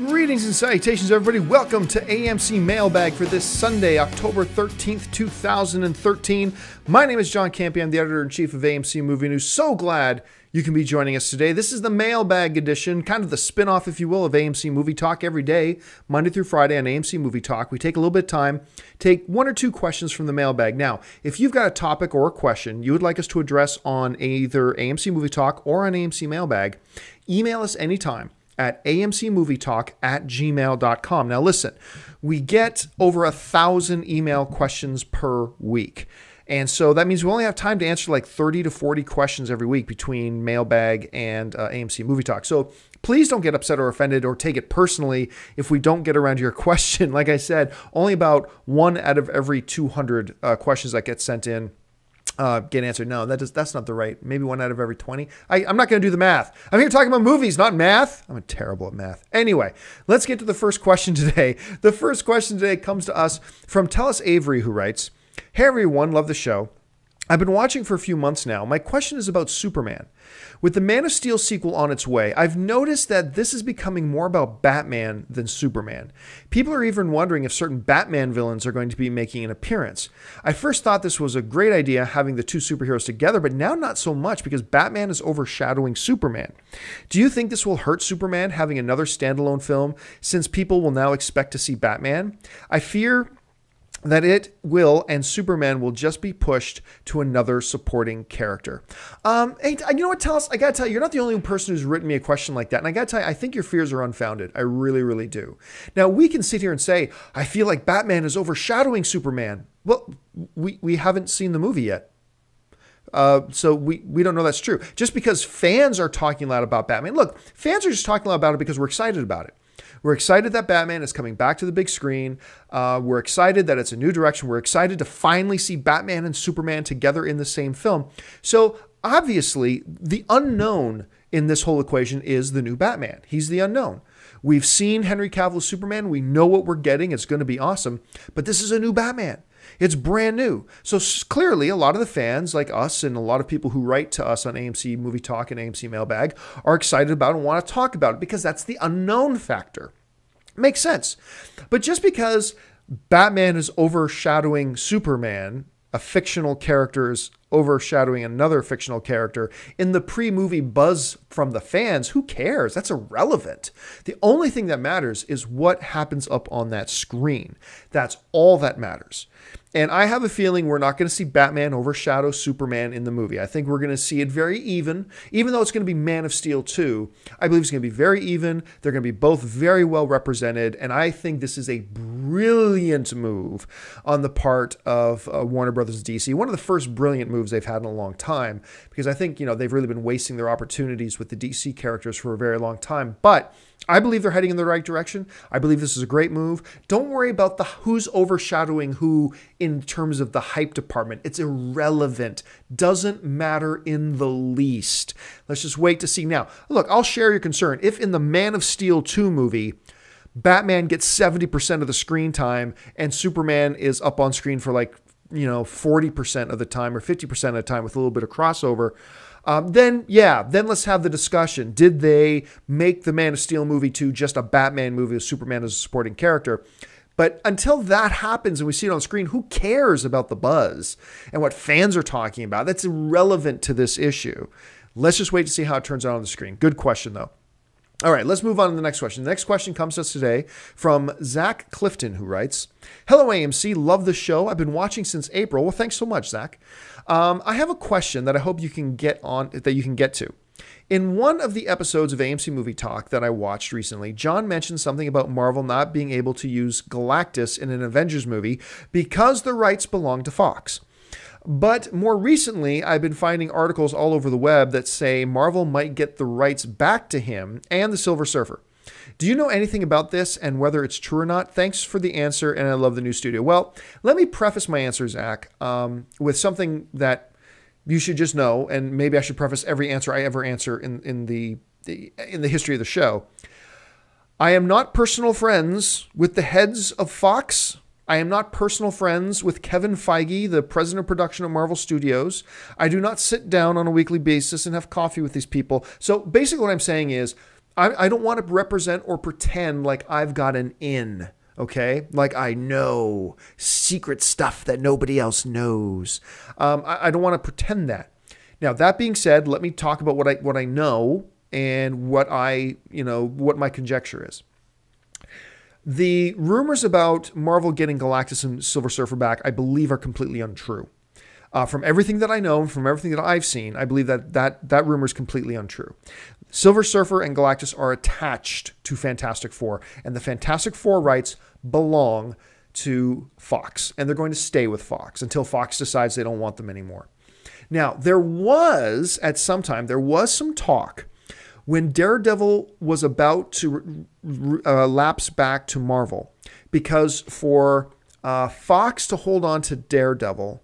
Greetings and salutations, everybody. Welcome to AMC Mailbag for this Sunday, October 13th, 2013. My name is John Campy. I'm the editor-in-chief of AMC Movie News. So glad you can be joining us today. This is the Mailbag edition, kind of the spin-off, if you will, of AMC Movie Talk every day, Monday through Friday on AMC Movie Talk. We take a little bit of time, take one or two questions from the mailbag. Now, if you've got a topic or a question you would like us to address on either AMC Movie Talk or on AMC Mailbag, email us anytime at amcmovietalk@gmail.com. Now listen, we get over 1,000 email questions per week. And so that means we only have time to answer like 30 to 40 questions every week between Mailbag and AMC Movie Talk. So please don't get upset or offended or take it personally if we don't get around to your question. Like I said, only about 1 out of every 200 questions that get sent in get answered. No, that's not the right. Maybe 1 out of every 20. I'm not going to do the math. I'm here talking about movies, not math. I'm terrible at math. Anyway, let's get to the first question today. The first question today comes to us from Telus Avery, who writes, "Hey everyone, love the show. I've been watching for a few months now. My question is about Superman. With the Man of Steel sequel on its way, I've noticed that this is becoming more about Batman than Superman. People are even wondering if certain Batman villains are going to be making an appearance. I first thought this was a great idea, having the two superheroes together, but now not so much because Batman is overshadowing Superman. Do you think this will hurt Superman having another standalone film, since people will now expect to see Batman? I fear that it will, and Superman will just be pushed to another supporting character." Hey, you know what, Telus? I gotta tell you, you're not the only person who's written me a question like that. And I gotta tell you, I think your fears are unfounded. I really, really do. Now, we can sit here and say, I feel like Batman is overshadowing Superman. Well, we haven't seen the movie yet. So we don't know that's true. Just because fans are talking loud about Batman. Look, fans are just talking loud about it because we're excited about it. We're excited that Batman is coming back to the big screen. We're excited that it's a new direction. We're excited to finally see Batman and Superman together in the same film. So obviously, the unknown in this whole equation is the new Batman. He's the unknown. We've seen Henry Cavill's Superman. We know what we're getting. It's going to be awesome. But this is a new Batman. It's brand new. So clearly, a lot of the fans like us and a lot of people who write to us on AMC Movie Talk and AMC Mailbag are excited about it and want to talk about it because that's the unknown factor. Makes sense. But just because Batman is overshadowing Superman, a fictional character is overshadowing another fictional character in the pre-movie buzz from the fans, who cares? That's irrelevant. The only thing that matters is what happens up on that screen. That's all that matters. And I have a feeling we're not going to see Batman overshadow Superman in the movie. I think we're going to see it very even though it's going to be Man of Steel 2. I believe it's going to be very even. They're going to be both very well represented. And I think this is a brilliant move on the part of Warner Brothers DC. One of the first brilliant moves they've had in a long time, because I think, they've really been wasting their opportunities with the DC characters for a very long time. But I believe they're heading in the right direction. I believe this is a great move. Don't worry about who's overshadowing who in terms of the hype department. It's irrelevant. Doesn't matter in the least. Let's just wait to see. Now, look, I'll share your concern. If in the Man of Steel 2 movie, Batman gets 70% of the screen time and Superman is up on screen for 40% of the time or 50% of the time with a little bit of crossover, then let's have the discussion. Did they make the Man of Steel movie 2 just a Batman movie with Superman as a supporting character? But until that happens and we see it on screen, who cares about the buzz and what fans are talking about? That's irrelevant to this issue. Let's just wait to see how it turns out on the screen. Good question, though. All right, let's move on to the next question. The next question comes to us today from Zach Clifton, who writes, "Hello, AMC. Love the show. I've been watching since April." Well, thanks so much, Zach. I have a question that I hope you can get to. In one of the episodes of AMC Movie Talk that I watched recently, John mentioned something about Marvel not being able to use Galactus in an Avengers movie because the rights belong to Fox. But more recently, I've been finding articles all over the web that say Marvel might get the rights back to him and the Silver Surfer. Do you know anything about this and whether it's true or not? Thanks for the answer, and I love the new studio. Well, let me preface my answer, Zach, with something that you should just know, and maybe I should preface every answer I ever answer in the history of the show. I am not personal friends with the heads of Fox. I am not personal friends with Kevin Feige, the president of production at Marvel Studios. I do not sit down on a weekly basis and have coffee with these people. So basically what I'm saying is I don't want to represent or pretend like I've got an in, okay? Like I know secret stuff that nobody else knows. I don't want to pretend that. Now, that being said, let me talk about what I know and what my conjecture is. The rumors about Marvel getting Galactus and Silver Surfer back, I believe, are completely untrue. From everything that I know and from everything that I've seen, I believe that rumor is completely untrue. Silver Surfer and Galactus are attached to Fantastic Four, and the Fantastic Four rights belong to Fox, and they're going to stay with Fox until Fox decides they don't want them anymore. Now, there was some talk when Daredevil was about to lapse back to Marvel, because for Fox to hold on to Daredevil,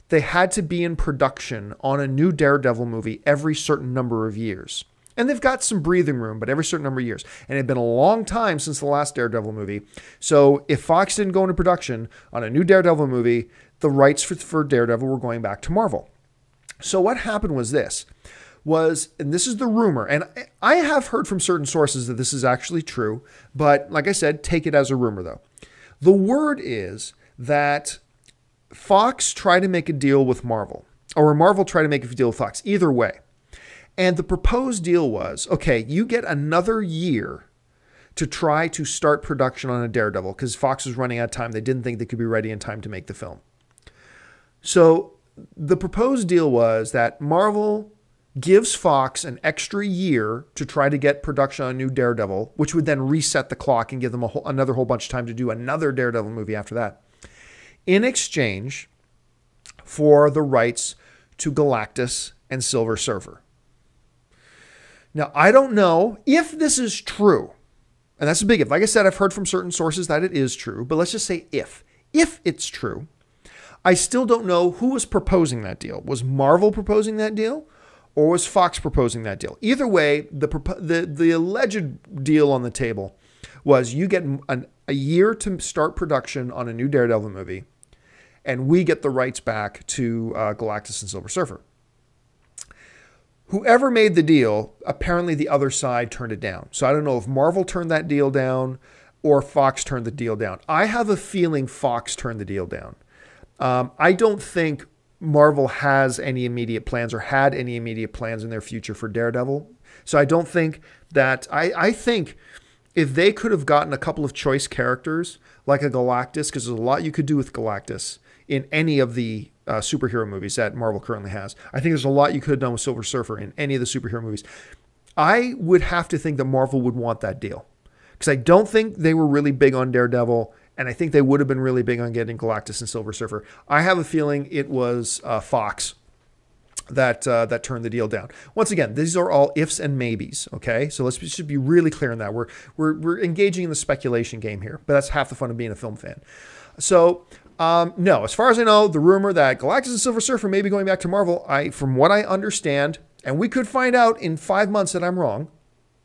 they had to be in production on a new Daredevil movie every certain number of years. And they've got some breathing room, but every certain number of years. And it had been a long time since the last Daredevil movie. So if Fox didn't go into production on a new Daredevil movie, the rights for Daredevil were going back to Marvel. So what happened was and this is the rumor, and I have heard from certain sources that this is actually true, but like I said, take it as a rumor though. The word is that Fox tried to make a deal with Marvel, or Marvel tried to make a deal with Fox, either way. And the proposed deal was, okay, you get another year to try to start production on a Daredevil, because Fox was running out of time. They didn't think they could be ready in time to make the film. So the proposed deal was that Marvel gives Fox an extra year to try to get production on a new Daredevil, which would then reset the clock and give them another whole bunch of time to do another Daredevil movie after that, in exchange for the rights to Galactus and Silver Surfer. Now, I don't know if this is true, and that's a big if. Like I said, I've heard from certain sources that it is true, but let's just say if. If it's true, I still don't know who was proposing that deal. Was Marvel proposing that deal, or was Fox proposing that deal? Either way, the alleged deal on the table was you get a year to start production on a new Daredevil movie, and we get the rights back to Galactus and Silver Surfer. Whoever made the deal, apparently the other side turned it down. So I don't know if Marvel turned that deal down or Fox turned the deal down. I have a feeling Fox turned the deal down. I don't think Marvel has any immediate plans or had any immediate plans in their future for Daredevil. So I don't think that... I think if they could have gotten a couple of choice characters like a Galactus, because there's a lot you could do with Galactus in any of the superhero movies that Marvel currently has. I think there's a lot you could have done with Silver Surfer in any of the superhero movies. I would have to think that Marvel would want that deal, because I don't think they were really big on Daredevil, and I think they would have been really big on getting Galactus and Silver Surfer. I have a feeling it was Fox that turned the deal down. Once again, these are all ifs and maybes. Okay, so we should be really clear on that. We're engaging in the speculation game here, but that's half the fun of being a film fan. So. No, as far as I know, the rumor that Galactus and Silver Surfer may be going back to Marvel, from what I understand, and we could find out in 5 months that I'm wrong,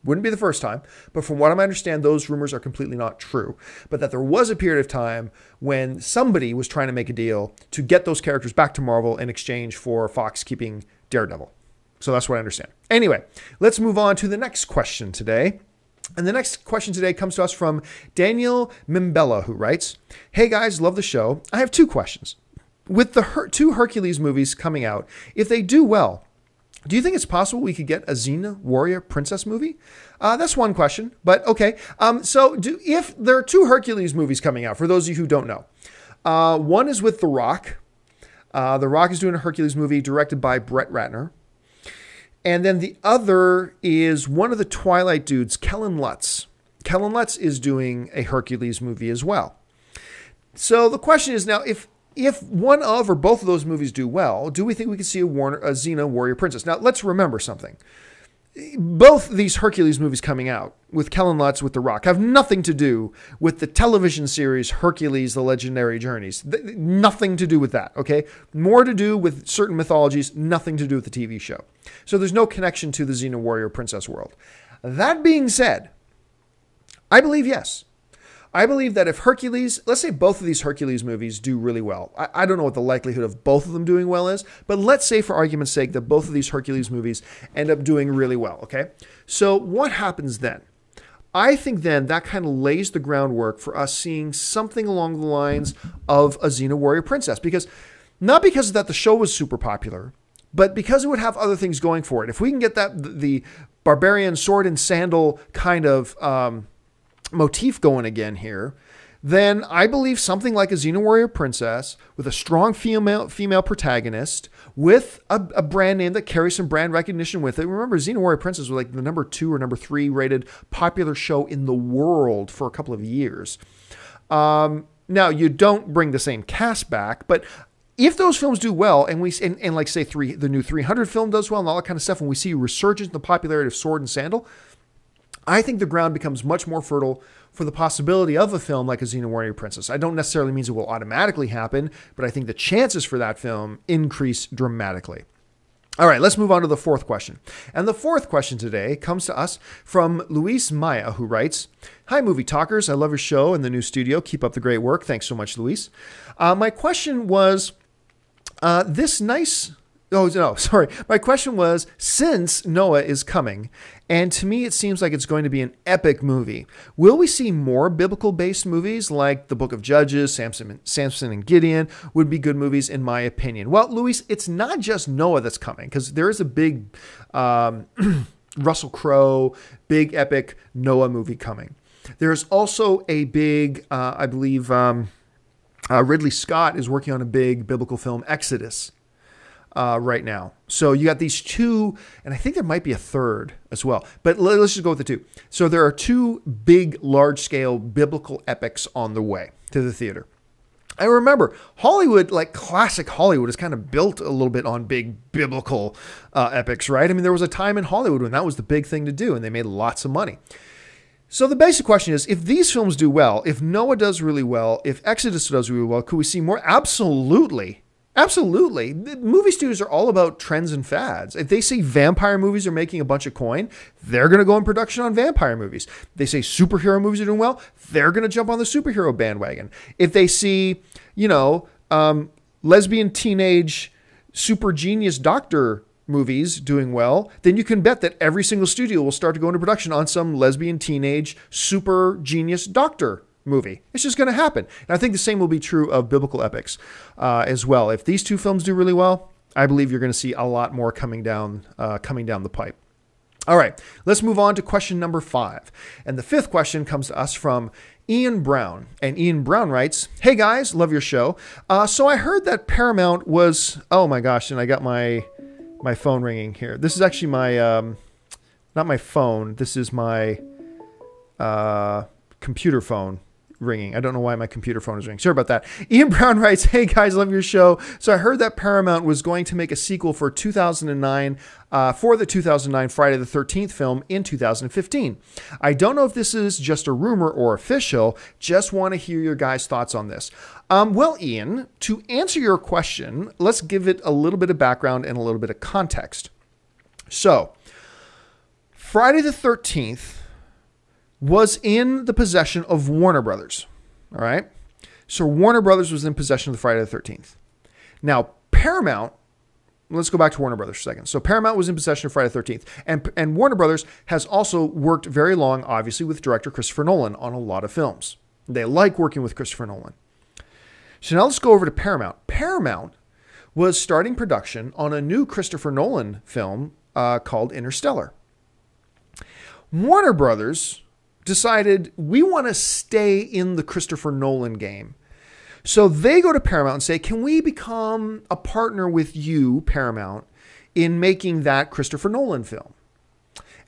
wouldn't be the first time, but from what I understand, those rumors are completely not true. But that there was a period of time when somebody was trying to make a deal to get those characters back to Marvel in exchange for Fox keeping Daredevil. So that's what I understand. Anyway, let's move on to the next question today. And the next question today comes to us from Daniel Mimbella, who writes, "Hey guys, love the show. I have 2 questions. With the 2 Hercules movies coming out, if they do well, do you think it's possible we could get a Xena Warrior Princess movie?" That's one question, but okay. If there are 2 Hercules movies coming out, for those of you who don't know, one is with The Rock. The Rock is doing a Hercules movie directed by Brett Ratner. And then the other is one of the Twilight dudes, Kellen Lutz. Kellen Lutz is doing a Hercules movie as well. So the question is now, if one of or both of those movies do well, do we think we could see a Xena Warrior Princess? Now, let's remember something. Both these Hercules movies coming out with Kellen Lutz, with The Rock, have nothing to do with the television series Hercules, The Legendary Journeys. Nothing to do with that, okay? More to do with certain mythologies, nothing to do with the TV show. So there's no connection to the Xena Warrior Princess world. That being said, I believe yes. I believe that if Hercules, let's say both of these Hercules movies do really well. I don't know what the likelihood of both of them doing well is, but let's say for argument's sake that both of these Hercules movies end up doing really well, okay? So what happens then? I think then that kind of lays the groundwork for us seeing something along the lines of a Xena Warrior Princess, because not because that the show was super popular, but because it would have other things going for it. If we can get that the barbarian sword and sandal kind of motif going again here, then I believe something like a Xena Warrior Princess with a strong female protagonist with a brand name that carries some brand recognition with it. Remember, Xena Warrior Princess was like the number 2 or number 3 rated popular show in the world for a couple of years. Now, you don't bring the same cast back, but if those films do well, and like say the new 300 film does well and all that kind of stuff, and we see a resurgence in the popularity of sword and sandal, I think the ground becomes much more fertile for the possibility of a film like a Xena Warrior Princess. I don't necessarily mean it will automatically happen, but I think the chances for that film increase dramatically. All right, let's move on to the fourth question. And the fourth question today comes to us from Luis Maya, who writes, "Hi, Movie Talkers. I love your show and the new studio. Keep up the great work." Thanks so much, Luis. My question was, my question was, since Noah is coming, and to me it seems like it's going to be an epic movie, will we see more biblical-based movies like the Book of Judges, Samson and Gideon would be good movies in my opinion? Well, Luis, it's not just Noah that's coming, because there is a big Russell Crowe, big epic Noah movie coming. There's also a big, I believe Ridley Scott is working on a big biblical film, Exodus, right now. So you got these two, and I think there might be a third as well, but let's just go with the two. So there are two big, large-scale biblical epics on the way to the theater. I remember Hollywood, like classic Hollywood, is kind of built a little bit on big biblical epics, right? I mean, there was a time in Hollywood when that was the big thing to do, and they made lots of money. So the basic question is, if these films do well, if Noah does really well, if Exodus does really well, could we see more? Absolutely. Absolutely. The movie studios are all about trends and fads. If they say vampire movies are making a bunch of coin, they're going to go in production on vampire movies. If they say superhero movies are doing well, they're going to jump on the superhero bandwagon. If they see, lesbian teenage super genius doctor movies doing well, then you can bet that every single studio will start to go into production on some lesbian teenage super genius doctor movie. It's just going to happen. And I think the same will be true of biblical epics as well. If these two films do really well, I believe you're going to see a lot more coming down the pipe. All right, let's move on to question number 5. And the fifth question comes to us from Ian Brown. And Ian Brown writes, "Hey guys, love your show. So I heard that Paramount was," oh my gosh, and I got my phone ringing here. This is actually my, not my phone. This is my computer phone ringing. I don't know why my computer phone is ringing. Sorry about that. Ian Brown writes, "Hey guys, love your show. So I heard that Paramount was going to make a sequel for 2009, for the 2009 Friday the 13th film in 2015. I don't know if this is just a rumor or official. Just want to hear your guys' thoughts on this." Well, Ian, to answer your question, let's give it a little bit of background and a little bit of context. So, Friday the 13th was in the possession of Warner Brothers. All right. So Warner Brothers was in possession of the Friday the 13th. Now, Paramount, let's go back to Warner Brothers for a second. So Paramount was in possession of Friday the 13th. And Warner Brothers has also worked very long, obviously, with director Christopher Nolan on a lot of films. They like working with Christopher Nolan. So now let's go over to Paramount. Paramount was starting production on a new Christopher Nolan film called Interstellar. Warner Brothers decided, we want to stay in the Christopher Nolan game. So they go to Paramount and say, can we become a partner with you, Paramount, in making that Christopher Nolan film?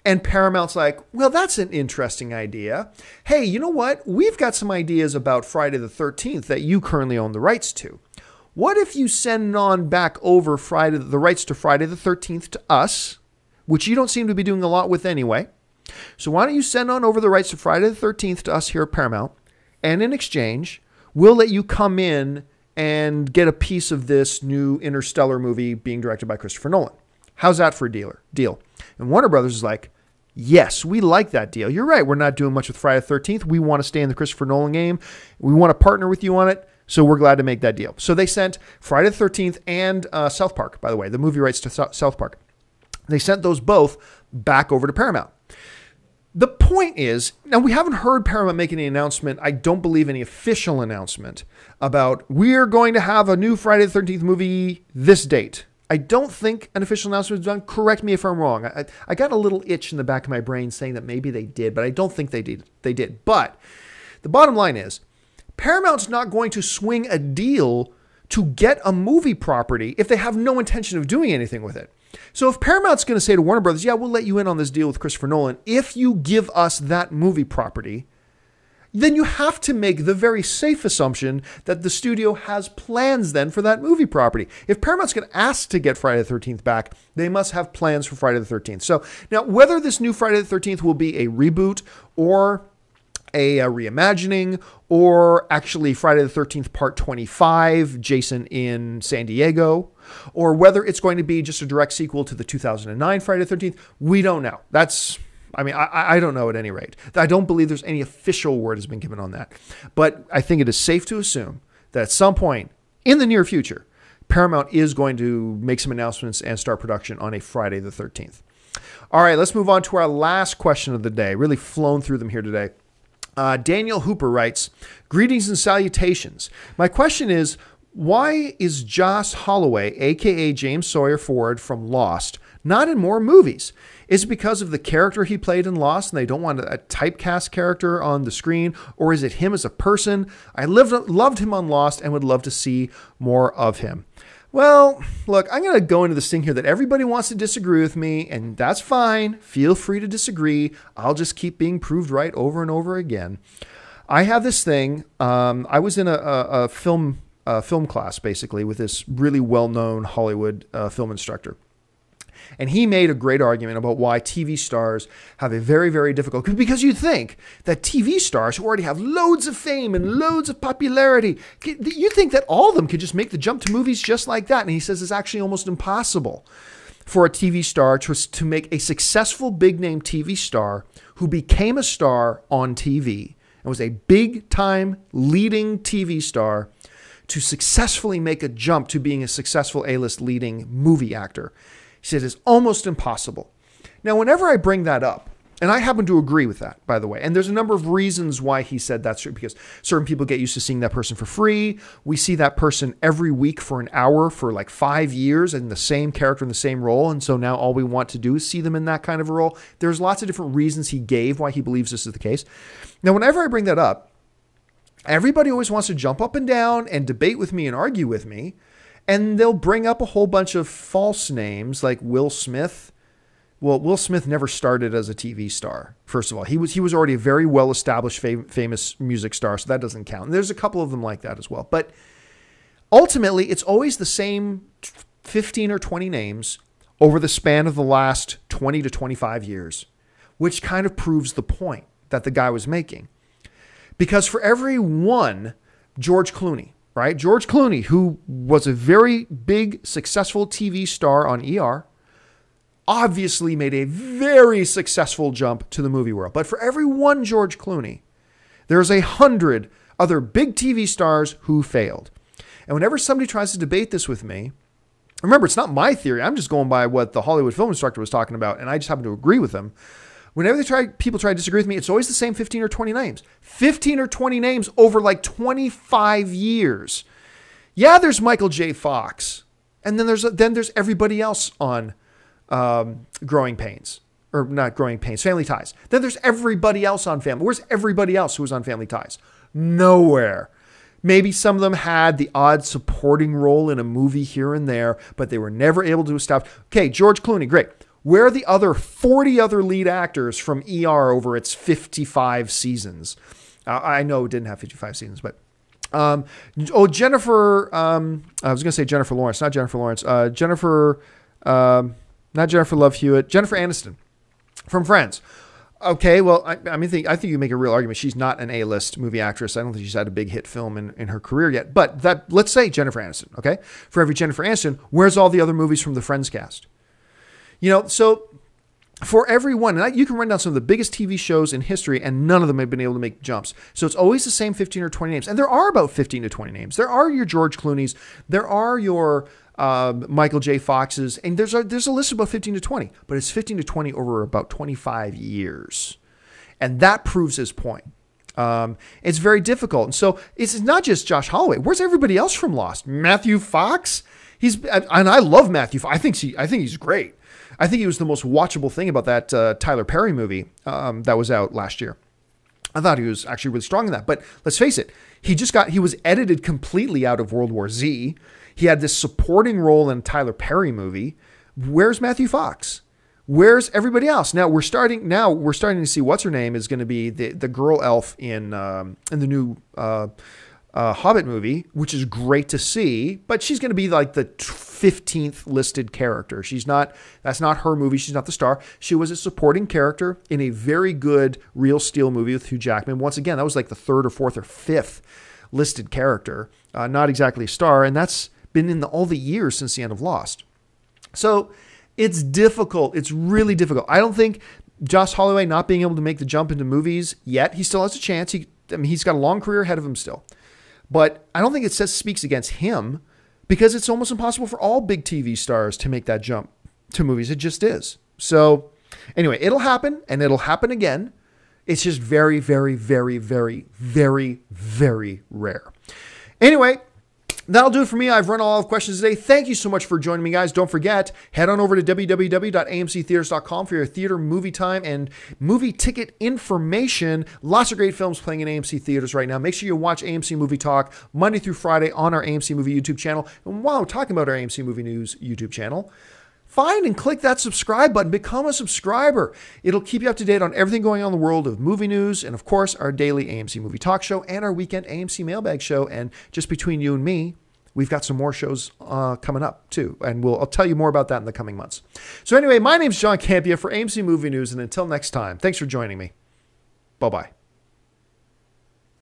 And Paramount's like, well, that's an interesting idea. Hey, you know what? We've got some ideas about Friday the 13th that you currently own the rights to. What if you send on back over the rights to Friday the 13th to us, which you don't seem to be doing a lot with anyway. So why don't you send on over the rights to Friday the 13th to us here at Paramount, and in exchange, we'll let you come in and get a piece of this new Interstellar movie being directed by Christopher Nolan. How's that for a deal? And Warner Brothers is like, Yes, we like that deal. You're right. We're not doing much with Friday the 13th. We want to stay in the Christopher Nolan game. We want to partner with you on it. So we're glad to make that deal. So they sent Friday the 13th and South Park, by the way, the movie rights to South Park. They sent those both back over to Paramount. The point is, now we haven't heard Paramount make any announcement. I don't believe any official announcement about we're going to have a new Friday the 13th movie this date. I don't think an official announcement was done. Correct me if I'm wrong. I got a little itch in the back of my brain saying that maybe they did, but I don't think they did. But the bottom line is, Paramount's not going to swing a deal to get a movie property if they have no intention of doing anything with it. So if Paramount's going to say to Warner Brothers, yeah, we'll let you in on this deal with Christopher Nolan if you give us that movie property, then you have to make the very safe assumption that the studio has plans then for that movie property. If Paramount's going to ask to get Friday the 13th back, they must have plans for Friday the 13th. So now whether this new Friday the 13th will be a reboot or a reimagining, or actually Friday the 13th Part 25, Jason in San Diego, or whether it's going to be just a direct sequel to the 2009 Friday the 13th, we don't know. I don't know at any rate. I don't believe there's any official word has been given on that. But I think it is safe to assume that at some point in the near future, Paramount is going to make some announcements and start production on a Friday the 13th. All right, let's move on to our last question of the day. Really flown through them here today. Daniel Hooper writes, greetings and salutations. My question is, why is Josh Holloway, a.k.a. James Sawyer Ford from Lost, not in more movies? Is it because of the character he played in Lost and they don't want a typecast character on the screen? Or is it him as a person? I loved him on Lost and would love to see more of him. Well, look, I'm going to go into this thing here that everybody wants to disagree with me, and that's fine. Feel free to disagree. I'll just keep being proved right over and over again. I have this thing. I was in a film class, basically, with this really well-known Hollywood film instructor. And he made a great argument about why TV stars have a very, very difficult... Because you think that TV stars who already have loads of fame and loads of popularity, you think that all of them could just make the jump to movies just like that. And he says it's actually almost impossible for a TV star to make a successful big-name TV star who became a star on TV and was a big-time leading TV star to successfully make a jump to being a successful A-list leading movie actor. He said it's almost impossible. Now, whenever I bring that up, and I happen to agree with that, by the way, and there's a number of reasons why he said that's true, because certain people get used to seeing that person for free. We see that person every week for an hour for like 5 years and the same character in the same role. And so now all we want to do is see them in that kind of a role. There's lots of different reasons he gave why he believes this is the case. Now, whenever I bring that up, everybody always wants to jump up and down and debate with me and argue with me. And they'll bring up a whole bunch of false names like Will Smith. Well, Will Smith never started as a TV star, first of all. He was already a very well-established, famous music star, so that doesn't count. And there's a couple of them like that as well. But ultimately, it's always the same 15 or 20 names over the span of the last 20 to 25 years, which kind of proves the point that the guy was making. Because for every one, George Clooney, right? George Clooney, who was a very big, successful TV star on ER, obviously made a very successful jump to the movie world. But for every one George Clooney, there's 100 other big TV stars who failed. And whenever somebody tries to debate this with me, remember, it's not my theory. I'm just going by what the Hollywood film instructor was talking about, and I just happen to agree with him. Whenever people try to disagree with me, it's always the same 15 or 20 names. 15 or 20 names over like 25 years. Yeah, there's Michael J. Fox. And then there's everybody else on Growing Pains. Or not Growing Pains, Family Ties. Then there's everybody else on Family. Where's everybody else who was on Family Ties? Nowhere. Maybe some of them had the odd supporting role in a movie here and there, but they were never able to establish. Okay, George Clooney, great. Where are the other 40 other lead actors from ER over its 55 seasons? I know it didn't have 55 seasons, but Jennifer. I was going to say Jennifer Lawrence, not Jennifer Lawrence. Not Jennifer Love Hewitt. Jennifer Aniston from Friends. Okay, well, I think you make a real argument. She's not an A-list movie actress. I don't think she's had a big hit film in her career yet. But let's say Jennifer Aniston. Okay, for every Jennifer Aniston, where's all the other movies from the Friends cast? You know, so for everyone, and you can run down some of the biggest TV shows in history, and none of them have been able to make jumps. So it's always the same 15 or 20 names. And there are about 15 to 20 names. There are your George Clooney's. There are your Michael J. Fox's. And there's a list of about 15 to 20. But it's 15 to 20 over about 25 years. And that proves his point. It's very difficult. And so it's not just Josh Holloway. Where's everybody else from Lost? Matthew Fox? And I love Matthew Fox. I think he's great. I think he was the most watchable thing about that Tyler Perry movie that was out last year. I thought he was actually really strong in that. But let's face it, he was edited completely out of World War Z. He had this supporting role in a Tyler Perry movie. Where's Matthew Fox? Where's everybody else? Now we're starting to see what's her name is going to be the girl elf in the new Hobbit movie, which is great to see, but she's going to be like the 15th listed character. That's not her movie. She's not the star. She was a supporting character in a very good Real Steel movie with Hugh Jackman. Once again, that was like the 3rd or 4th or 5th listed character. Not exactly a star. And that's been in all the years since the end of Lost. So it's difficult. It's really difficult. I don't think Josh Holloway not being able to make the jump into movies yet, he still has a chance. He's got a long career ahead of him still. But I don't think it speaks against him, because it's almost impossible for all big TV stars to make that jump to movies. It just is. So anyway, it'll happen, and it'll happen again. It's just very, very, very, very, very, very rare. Anyway, that'll do it for me. I've run all of questions today. Thank you so much for joining me, guys. Don't forget, head on over to www.amctheaters.com for your theater movie time and movie ticket information. Lots of great films playing in AMC theaters right now. Make sure you watch AMC Movie Talk Monday through Friday on our AMC Movie YouTube channel. And while we're talking about our AMC Movie News YouTube channel, find and click that subscribe button. Become a subscriber. It'll keep you up to date on everything going on in the world of movie news, and of course, our daily AMC Movie Talk show and our weekend AMC Mailbag show. And just between you and me, we've got some more shows coming up too, and I'll tell you more about that in the coming months. So anyway, my name's John Campia for AMC Movie News, and until next time, thanks for joining me. Bye-bye.